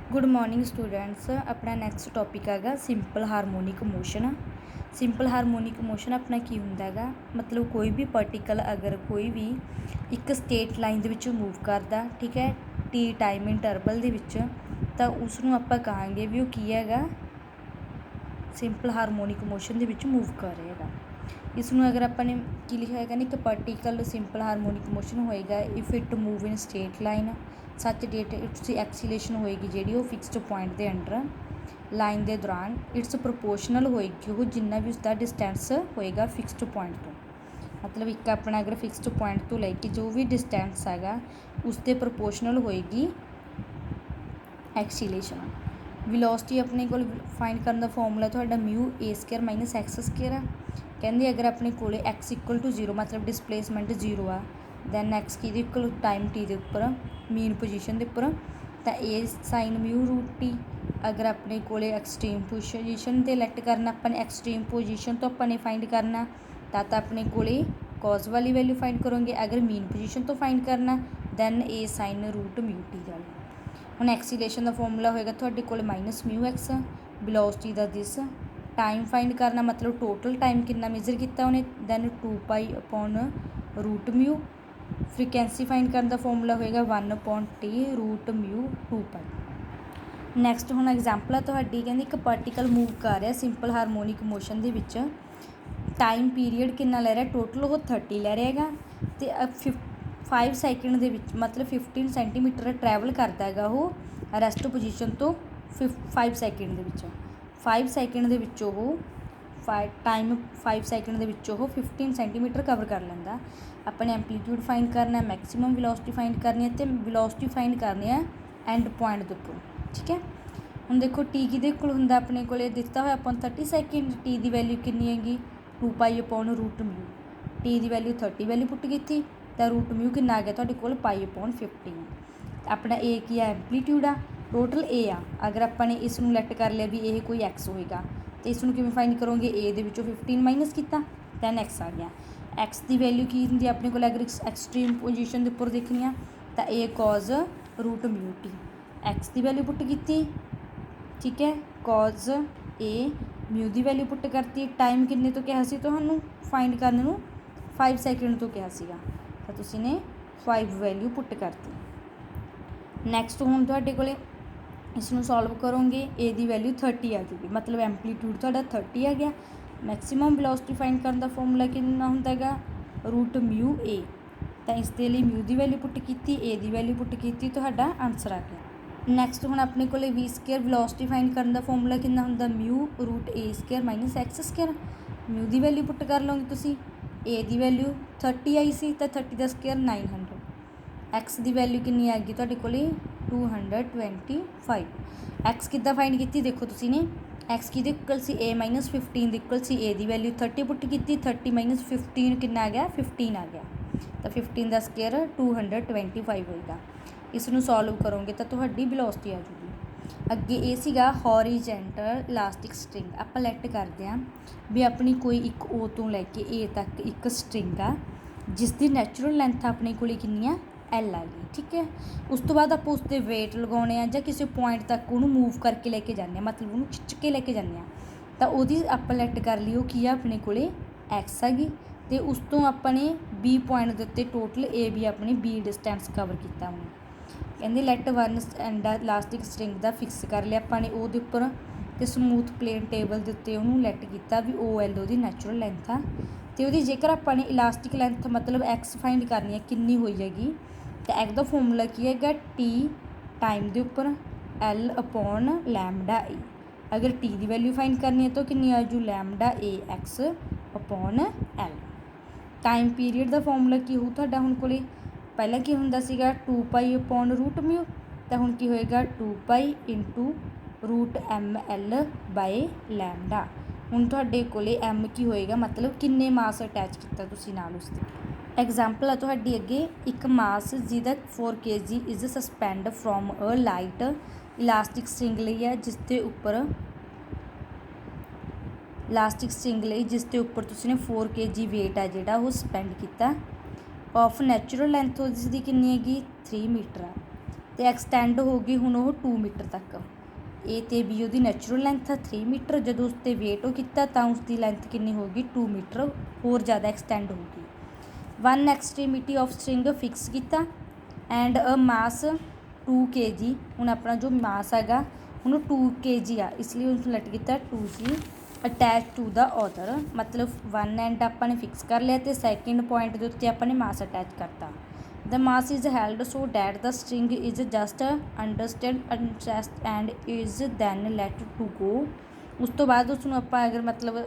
Good morning students. अपना next topic हैगा simple harmonic motion. Simple harmonic motion अपना की हुंदा हैगा, मतलब कोई भी पार्टिकल अगर कोई भी एक state line they which move करदा, ठीक है, टी टाइम इंटरवल दे विच, तां उसनूं आपां कहांगे भी वो की हैगा, simple harmonic motion they which move कर रहा हैगा। इसनूं अगर आपां ने की लिखिआ हैगा ना, एक पार्टिकल सिंपल हारमोनिक मोशन होएगा if it move in straight line such that its acceleration होएगी जी वो फिक्सड पॉइंट के अंडर लाइन के दौरान इट्स प्रोपोर्शनल होएगी वो जिन्ना भी उसका डिस्टेंस होएगा फिक्सड पॉइंट तो, मतलब एक अपना अगर फिक्सड पॉइंट तो लेके जो भी डिस्टेंस हैगा उसके प्रोपोर्शनल होएगी एक्सीलेशन। विलोसिटी अपने को फाइंड करने का फॉर्मूला तो mu A square minus x square है। कहते अगर अपने को एक्स इक्वल टू जीरो मतलब डिसप्लेसमेंट जीरो आ, दैन एक्स की इक्वल टाइम टी के उपर मीन पोजीशन के उपर, तो ए साइन म्यू रूट टी। अगर अपने को एक्सट्रीम पोजीशन से लैट करना, अपने एक्सट्रीम पोजीशन तो अपने फाइंड करना, तो अपने को कॉज वाली वैल्यू फाइंड करोगे। अगर मीन पोजीशन तो फाइंड करना then a sine root mu t वाली। ਹੁਣ एक्सीलेशन का फॉर्मूला होएगा ਤੁਹਾਡੇ ਕੋਲ माइनस म्यू एक्स, वेलोसिटी का दिस, टाइम फाइंड करना मतलब टोटल टाइम कितना मेजर किया उन्हें, then 2 pi upon root mu. Frequency find करने का फॉर्मूला होएगा 1/t root mu 2 pi. Next हुण एग्जाम्पल है तुहाडी, कहंदी एक पार्टिकल मूव कर रहा सिंपल हारमोनिक मोशन दे विच, टाइम पीरीयड कितना ले रहा टोटल वो 30 ले रहा हैगा, तो 5 सैकेंड के मतलब 15 सेंटीमीटर ट्रैवल करता है वो रैस्ट पोजीशन तो 5 सैकेंड के 5 सैकेंड के टाइम 5 सैकेंड के 15 सेंटीमीटर कवर कर लेंदा। अपने एंपलीट्यूड फाइंड करना, मैक्सीमम वेलोसिटी फाइंड करनी है, तो वेलोसिटी फाइंड करनी है एंड पॉइंट के उपर, ठीक है। हुण देखो टी कि हुंदा अपने को दिता हुआ अपन 30 सैकेंड, टी की वैल्यू कितनी हैगी 2 pi upon root mu, t की वैल्यू 30 वैल्यू पुट की, तो रूट म्यू कितना आ गया तुहाडे कोल पाई अपॉन 15। अपना ए की है एंपलीट्यूड आ, टोटल ए आ, अगर अपने इसनूं लैट कर लिया भी ये कोई एक्स होएगा तो इसनूं किवें फाइंड करोगे, ए दे विचों 15 माइनस किया दैन एक्स आ गया। एक्स की वैल्यू की हुंदी अपने को अगर एक्सट्रीम पोजीशन के उपर देखनी है तो A cos root mu t, x की वैल्यू पुट की, ठीक है, कॉज ए म्यू की वैल्यू पुट करती, टाइम किन्ने तो कहा सी तुहानूं फाइंड करने नूं 5 सैकेंड तो कहा सीगा, तो तुसीं ने 5 वैल्यू पुट करती। नैक्सट हुण तुहाडे कोले इसनूं सॉल्व करोगे ए की वैल्यू 30 आ जूगी, मतलब एंपलीट्यूड तुहाडा 30 आ गया। मैक्सीमम वेलोसिटी फाइंड करने का फॉर्मूला कितना हुंदा हैगा रूट म्यू ए, तो इसके लिए म्यू की वैल्यू पुट की, ए की वैल्यू पुट की, तुहाडा आंसर आ गया। नैक्सट हुण अपने कोले वी स्केयर वेलोसिटी फाइंड करने का फॉर्मूला कितना हुंदा mu root A square minus x square. Mu की वैल्यू पुट कर लोगे तुसीं, ए की वैल्यू 30 आई सी तो 30 का स्केयर 900, एक्स की वैल्यू कितनी आ गई तुहाडे कोले 225। एक्स किद्दां फाइंड की देखो तुसीं ने, एक्स की इक्वल सी ए माइनस 15 इक्वल सी ए की वैल्यू 30 पुट की, 30 माइनस 15 कितना आ गया 15 आ गया, तो 15 का स्केयर 225 होएगा। इसनूं सॉल्व करोगे तो तुहाडी वेलोसिटी आ जूगी। अगे ये सीगा हॉरीजेंटल इलास्टिक स्ट्रिंग, आपां लैट करते हैं भी अपनी कोई एक ओ तो लैके ए तक एक स्ट्रिंग आ जिसकी नैचुरल लेंथ अपने को कितनी है एल आ गई, ठीक है। उस तो बाद आप उसते वेट लगाने या किसी पॉइंट तक उन्होंने मूव करके लैके जाने, मतलब उन्होंने खिच के लैके जाने, तो वो आप लैट कर ली की है अपने को एक्स आ गई, तो उस तो अपने बी पॉइंट के उत्ते टोटल ए भी अपनी बी डिस्टेंस कवर किया उन्हें। कहते let one and elastic string का फिक्स कर लिया अपने वो उपर, तो समूथ प्लेन टेबल के उत्ते उन्होंने लैट किया भी ओ एल वो नैचुरल लेंथ आ, तो वो जेकर अपने इलास्टिक लेंथ मतलब एक्स फाइंड करनी है कितनी हुई हैगी, तो एक्स का फॉर्मूला की है टी टाइम के उपर एल अपॉन लैमडा ए। अगर टी की वैल्यू फाइंड करनी है तो कितनी आजू lambda A x upon L. Time period का फॉर्मूला की हो तुहाडा हुण कोले, पहला की हुंदा सीगा 2 पाई अपॉन रूट म्यू, तो हुण की होएगा 2 pi into root m l by lambda. हुण तुहाडे कोले एम की होएगा मतलब किन्ने मास अटैच किया तुसीं नाल उसदे। एग्जाम्पल है तुहाडी अगे एक मास जिहदा 4 kg is suspend from a light elastic string लई है जिसके उपर इलास्टिक स्ट्रिंग लई जिसके उपर तुसीं ने 4 kg वेट है जिहड़ा वो स्पैंड किया। ऑफ नैचुरल लेंथ उसकी कितनी हैगी 3 मीटर आ। ਤੇ ਐਕਸਟੈਂਡ ਹੋ ਗਈ ਹੁਣ ਉਹ 2 ਮੀਟਰ ਤੱਕ। ਏ ਤੇ ਬੀ ਉਹਦੀ ਨੈਚੁਰਲ ਲੈਂਥ ਆ 3 ਮੀਟਰ, ਜਦੋਂ ਉਸ 'ਤੇ ਵੇਟ ਉਹ ਕੀਤਾ ਤਾਂ ਉਸਦੀ ਲੈਂਥ ਕਿੰਨੀ ਹੋ ਗਈ 2 ਮੀਟਰ ਹੋਰ ਜ਼ਿਆਦਾ ਐਕਸਟੈਂਡ ਹੋ ਗਈ। ਵਨ ਐਕਸਟ੍ਰੀਮਿਟੀ ਆਫ ਸਟਰਿੰਗ ਫਿਕਸ ਕੀਤਾ ਐਂਡ ਅ ਮਾਸ 2 kg। ਹੁਣ ਆਪਣਾ ਜੋ ਮਾਸ ਹੈਗਾ ਉਹਨੂੰ 2 kg ਆ, ਇਸ ਲਈ ਉਹਨੂੰ ਸਿਲੈਕਟ ਕੀਤਾ 2g attach to the other, ਮਤਲਬ ਵਨ ਐਂਡ ਆਪਾਂ ਨੇ ਫਿਕਸ ਕਰ ਲਿਆ ਅਤੇ ਸੈਕਿੰਡ ਪੁਆਇੰਟ ਦੇ ਉੱਤੇ ਆਪਾਂ ਨੇ ਮਾਸ ਅਟੈਚ ਕਰਤਾ। The mass is held so that the string is just understand and is then let to go. ਉਸ ਤੋਂ ਬਾਅਦ ਉਸਨੂੰ ਆਪਾਂ ਅਗਰ ਮਤਲਬ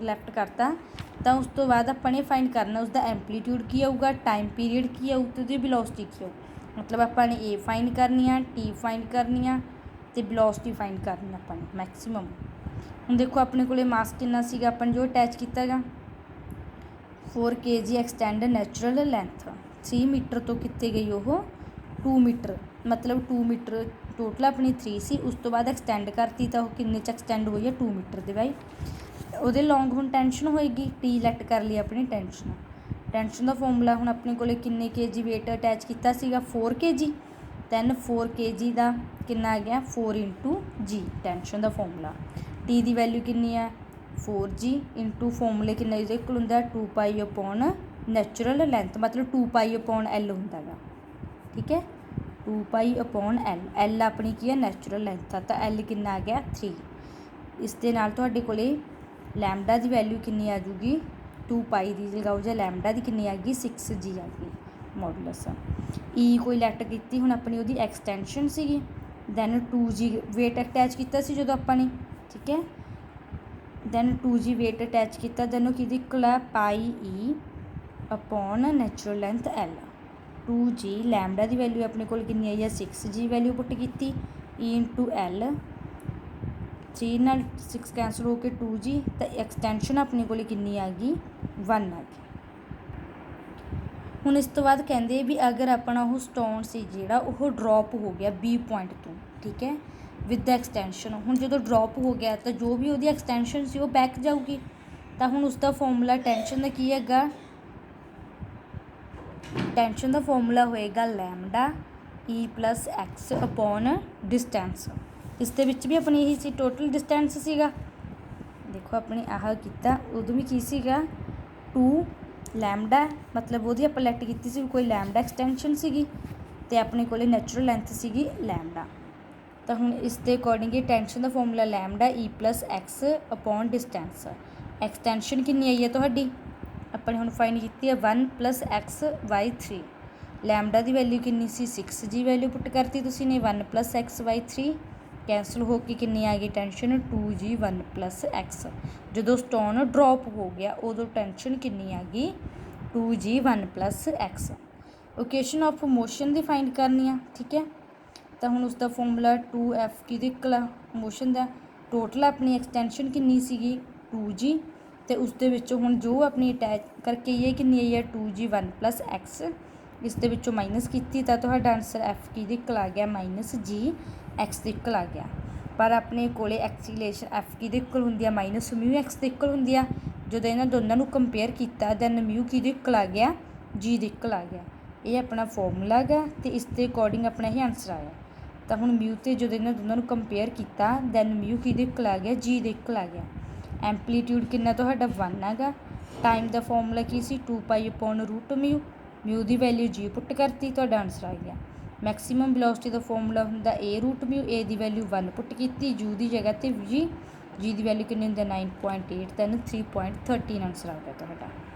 ਲੈਫਟ ਕਰਤਾ ਤਾਂ ਉਸ ਤੋਂ ਬਾਅਦ ਆਪਾਂ ਨੇ ਫਾਈਂਡ ਕਰਨਾ ਉਸਦਾ ਐਂਪਲੀਟਿਊਡ ਕੀ ਆਊਗਾ, ਟਾਈਮ ਪੀਰੀਅਡ ਕੀ ਆਊ ਅਤੇ ਉਹਦੀ ਵੈਲੋਸਿਟੀ ਕੀ ਆਊ। ਮਤਲਬ ਆਪਾਂ ਨੇ ਏ ਫਾਈਂਡ ਕਰਨੀ ਆ, ਟੀ ਫਾਈਂਡ ਕਰਨੀ ਆ ਅਤੇ ਵੈਲੋਸਿਟੀ ਫਾਈਂਡ ਕਰਨੀ ਆ ਆਪਾਂ ਨੇ ਮੈਕਸੀਮਮ। ਹੁਣ ਦੇਖੋ ਆਪਣੇ ਕੋਲ ਮਾਸ ਕਿੰਨਾ ਸੀਗਾ, ਆਪਾਂ ਨੇ ਜੋ ਅਟੈਚ ਕੀਤਾ ਹੈਗਾ 4 kg extend natural length 3 metre ਤੋਂ ਕਿੱਥੇ ਗਈ ਉਹ 2 ਮੀਟਰ, ਮਤਲਬ 2 ਮੀਟਰ ਟੋਟਲ ਆਪਣੀ 3 ਸੀ, ਉਸ ਤੋਂ ਬਾਅਦ ਐਕਸਟੈਂਡ ਕਰਤੀ ਤਾਂ ਉਹ ਕਿੰਨੇ 'ਚ ਐਕਸਟੈਂਡ ਹੋਈ ਹੈ 2 ਮੀਟਰ ਦੇ ਬਾਈ। ਉਹਦੇ ਲੌਂਗ ਹੁਣ ਟੈਂਸ਼ਨ ਹੋਏਗੀ, ਟੀ ਲੈਟ ਕਰ ਲਈ ਆਪਣੀ ਟੈਂਸ਼ਨ। ਟੈਂਸ਼ਨ ਦਾ ਫਾਰਮੂਲਾ ਹੁਣ ਆਪਣੇ ਕੋਲ ਕਿੰਨੇ kg ਵੇਟ ਅਟੈਚ ਕੀਤਾ ਸੀਗਾ 4 kg, ਦੈਨ 4 kg ਦਾ ਕਿੰਨਾ ਆ ਗਿਆ 4 × g ਟੈਂਸ਼ਨ ਦਾ ਫਾਰਮੂਲਾ। ਟੀ ਦੀ ਵੈਲਿਊ ਕਿੰਨੀ ਹੈ 4g ਇੰਟੂ ਫਾਰਮੂਲੇ ਕਿੰਨਾ ਇਹਦੇ ਕੋਲ ਹੁੰਦਾ 2π/ ਨੈਚੁਰਲ ਲੈਂਥ, ਮਤਲਬ 2π/L ਹੁੰਦਾ ਗਾ, ਠੀਕ ਹੈ 2π/L। L ਆਪਣੀ ਕੀ ਹੈ ਨੈਚੁਰਲ ਲੈਂਥ ਆ, ਤਾਂ L ਕਿੰਨਾ ਆ ਗਿਆ 3। ਇਸ ਦੇ ਨਾਲ ਤੁਹਾਡੇ ਕੋਲ ਲੈਮਡਾ ਦੀ ਵੈਲਿਊ ਕਿੰਨੀ ਆ ਜੂਗੀ 2π ਦੀ ਲਗਾਓ ਜਾਂ ਲੈਮਡਾ ਦੀ ਕਿੰਨੀ ਆ ਗਈ 6g ਆ ਗਈ ਮੋਡੂਲਸ। ਈ ਕੋਈ ਲੈਟ ਕੀਤੀ ਹੁਣ ਆਪਣੀ ਉਹਦੀ ਐਕਸਟੈਂਸ਼ਨ ਸੀਗੀ, ਦੈਨ 2g ਵੇਟ ਅਟੈਚ ਕੀਤਾ ਸੀ ਜਦੋਂ ਆਪਾਂ ਨੇ, ਠੀਕ ਹੈ ਦੈਨ 2g ਵੇਟ ਅਟੈਚ ਕੀਤਾ, ਦੈਨ ਉਹ ਕਿਹਦੀ ਇਕੁਅਲ ਆ πe/ natural length L। 2g lambda ਦੀ ਵੈਲਿਊ ਆਪਣੇ ਕੋਲ ਕਿੰਨੀ ਆਈ ਹੈ 6g ਵੈਲਿਊ ਪੁੱਟ ਕੀਤੀ, E × L 3 ਨਾਲ 6 ਕੈਂਸਲ ਹੋ ਕੇ 2g, ਤਾਂ ਐਕਸਟੈਂਸ਼ਨ ਆਪਣੇ ਕੋਲ ਕਿੰਨੀ ਆ ਗਈ 1 ਆ ਗਈ। ਹੁਣ ਇਸ ਤੋਂ ਬਾਅਦ ਕਹਿੰਦੇ ਵੀ ਅਗਰ ਆਪਣਾ ਉਹ ਸਟੋਨ ਸੀ ਜਿਹੜਾ ਉਹ ਡਰੋਪ ਹੋ ਗਿਆ B ਪੁਆਇੰਟ ਤੋਂ, ਠੀਕ ਹੈ ਵਿਦ ਐਕਸਟੈਂਸ਼ਨ। ਹੁਣ ਜਦੋਂ ਡਰੋਪ ਹੋ ਗਿਆ ਤਾਂ ਜੋ ਵੀ ਉਹਦੀ ਐਕਸਟੈਂਸ਼ਨ ਸੀ ਉਹ ਬੈਕ ਜਾਊਗੀ, ਤਾਂ ਹੁਣ ਉਸਦਾ ਫਾਰਮੂਲਾ ਟੈਂਸ਼ਨ ਦਾ ਕੀ ਹੈਗਾ, ਟੈਂਸ਼ਨ ਦਾ ਫਾਰਮੂਲਾ ਹੋਏਗਾ ਲੈਮਡਾ E + x/ ਡਿਸਟੈਂਸ। ਇਸ ਦੇ ਵਿੱਚ ਵੀ ਆਪਣੀ ਇਹੀ ਸੀ ਟੋਟਲ ਡਿਸਟੈਂਸ ਸੀਗਾ, ਦੇਖੋ ਆਪਣੇ ਆਹ ਕੀਤਾ ਉਦੋਂ ਵੀ ਕੀ ਸੀਗਾ 2 ਲੈਮਡਾ, ਮਤਲਬ ਉਹਦੀ ਆਪਾਂ ਲੈਟ ਕੀਤੀ ਸੀ ਕੋਈ ਲੈਮਡਾ ਐਕਸਟੈਂਸ਼ਨ ਸੀਗੀ ਅਤੇ ਆਪਣੇ ਕੋਲ ਨੈਚੁਰਲ ਲੈਂਥ ਸੀਗੀ ਲੈਮਡਾ। ਤਾਂ ਹੁਣ ਇਸ ਦੇ ਅਕੋਰਡਿੰਗ ਇਹ ਟੈਂਸ਼ਨ ਦਾ formula lambda E + x/ distance. Extension ਕਿੰਨੀ ਆਈ ਹੈ ਤੁਹਾਡੀ ਆਪਾਂ ਨੇ ਹੁਣ ਫਾਈਂਡ ਕੀਤੀ ਹੈ 1 + x/3। ਲੈਮਡਾ ਦੀ ਵੈਲਿਊ ਕਿੰਨੀ ਸੀ 6g ਵੈਲਿਊ ਪੁੱਟ ਕਰਤੀ ਤੁਸੀਂ ਨੇ 1 + x/3 ਕੈਂਸਲ ਹੋ ਕੇ ਕਿੰਨੀ ਆ ਗਈ ਟੈਂਸ਼ਨ 2g 1 + x। ਜਦੋਂ ਸਟੋਨ ਡਰੋਪ ਹੋ ਗਿਆ ਉਦੋਂ ਟੈਂਸ਼ਨ ਕਿੰਨੀ ਆ ਗਈ 2g 1 + x। Location of motion the find ਕਰਨੀ ਆ, ਠੀਕ ਹੈ ਤਾਂ ਹੁਣ ਉਸਦਾ ਫਾਰਮੂਲਾ 2f ਕਿਹਦੇ ਇਕੁਅਲ ਆ ਮੋਸ਼ਨ ਦਾ, ਟੋਟਲ ਆਪਣੀ ਐਕਸਟੈਂਸ਼ਨ ਕਿੰਨੀ ਸੀਗੀ 2g ਅਤੇ ਉਸ ਦੇ ਵਿੱਚੋਂ ਹੁਣ ਜੋ ਆਪਣੀ ਅਟੈਚ ਕਰਕੇ ਇਹ ਕਿੰਨੀ ਆਈ ਹੈ 2g 1 + x, ਇਸ ਦੇ ਵਿੱਚੋਂ ਮਾਈਨਸ ਕੀਤੀ ਤਾਂ ਤੁਹਾਡਾ ਆਨਸਰ f ਕਿਹਦੇ ਇਕੁਅਲ ਆ ਗਿਆ -g x ਦੇ ਇਕੁਅਲ ਆ ਗਿਆ। ਪਰ ਆਪਣੇ ਕੋਲ ਐਕਸੀਲੇਸ਼ਨ f ਕਿਹਦੇ ਇਕੁਅਲ ਹੁੰਦੀ ਆ -μx ਦੇ ਇਕੁਅਲ ਹੁੰਦੀ ਆ। ਜਦੋਂ ਇਹਨਾਂ ਦੋਨਾਂ ਨੂੰ ਕੰਪੇਅਰ ਕੀਤਾ ਦੈਨ μ ਕਿਹਦੇ ਇਕੁਅਲ ਆ ਗਿਆ g ਦੇ ਇਕੁਅਲ ਆ ਗਿਆ। ਇਹ ਆਪਣਾ ਫਾਰਮੂਲਾ ਹੈਗਾ ਅਤੇ ਇਸ ਦੇ ਅਕੋਰਡਿੰਗ ਆਪਣਾ ਇਹ ਆਨਸਰ ਆਇਆ। ਤਾਂ ਹੁਣ μ 'ਤੇ ਜਦੋਂ ਇਹਨਾਂ ਦੋਨਾਂ ਨੂੰ ਕੰਪੇਅਰ ਕੀਤਾ ਦੈਨ μ ਕਿਹਦੇ ਇਕੁਅਲ ਆ ਗਿਆ g ਦੇ ਇਕੁਅਲ ਆ ਗਿਆ। ਐਂਪਲੀਟਿਊਡ ਕਿੰਨਾ ਤੁਹਾਡਾ 1 ਹੈਗਾ। ਟਾਈਮ ਦਾ ਫਾਰਮੂਲਾ ਕੀ ਸੀ 2π/√μ, μ ਦੀ ਵੈਲਿਊ g ਪੁੱਟ ਕਰਤੀ ਤੁਹਾਡਾ ਆਨਸਰ ਆ ਗਿਆ। ਮੈਕਸੀਮਮ ਵੈਲੋਸਿਟੀ ਦਾ ਫਾਰਮੂਲਾ ਹੁੰਦਾ a√μ, a ਦੀ ਵੈਲਿਊ 1 ਪੁੱਟ ਕੀਤੀ, u ਦੀ ਜਗ੍ਹਾ 'ਤੇ g ਦੀ ਵੈਲਿਊ ਕਿੰਨੀ ਹੁੰਦੀ 9.8 ਦੈਨ 3.13 ਆਨਸਰ ਆ ਗਿਆ ਤੁਹਾਡਾ।